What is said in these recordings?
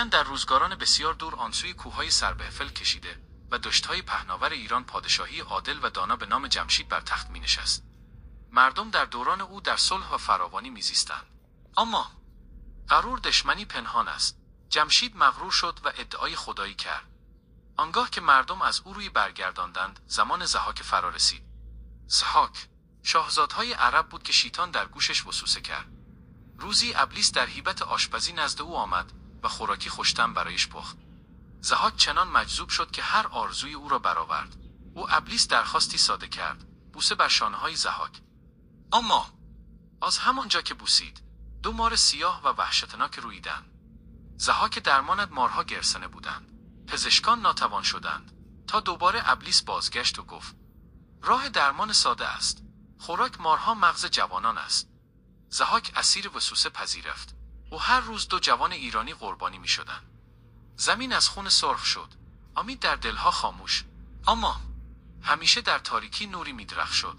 میگویند در روزگاران بسیار دور آنسوی کوههای سر به افل کشیده و دشت‌های پهناور ایران پادشاهی عادل و دانا به نام جمشید بر تخت می‌نشست. مردم در دوران او در صلح و فراوانی می‌زیستند. اما غرور دشمنی پنهان است. جمشید مغرور شد و ادعای خدایی کرد. آنگاه که مردم از او روی برگرداندند، زمان ضحاک فرا رسید. ضحاک شاهزادهای عرب بود که شیطان در گوشش وسوسه کرد. روزی ابلیس در هیبت آشپزی نزد او آمد و خوراکی خوش‌طعم برایش پخت. ضحاک چنان مجذوب شد که هر آرزوی او را برآورد. او ابلیس درخواستی ساده کرد، بوسه بر شانه‌های ضحاک. اما از همانجا که بوسید، دو مار سیاه و وحشتناک روییدند. ضحاک درماند مارها گرسنه بودند. پزشکان ناتوان شدند. تا دوباره ابلیس بازگشت و گفت: راه درمان ساده است. خوراک مارها مغز جوانان است. ضحاک اسیر وسوسه پذیرفت. و هر روز 2 جوان ایرانی قربانی می شدند. زمین از خون سرخ شد. امید در دلها خاموش. اما همیشه در تاریکی نوری می درخشد.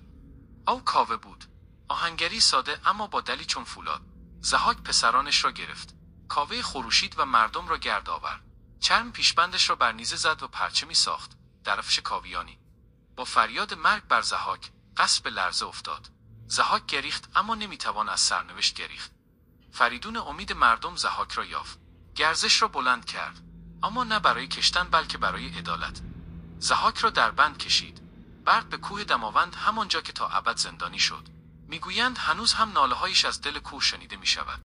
او کاوه بود. آهنگری ساده اما با دلی چون فولاد. ضحاک پسرانش را گرفت. کاوه خروشید و مردم را گرد آورد. چرم پیشبندش را بر نیزه زد و پرچمی ساخت. درفش کاویانی. با فریاد مرگ بر ضحاک، قصر به لرزه افتاد. ضحاک گریخت اما نمیتوان از سرنوشت گریخت. فریدون امید مردم ضحاک را یافت. گرزش را بلند کرد. اما نه برای کشتن بلکه برای عدالت. ضحاک را در بند کشید. برد به کوه دماوند، همانجا که تا ابد زندانی شد. میگویند هنوز هم ناله‌هایش از دل کوه شنیده میشود.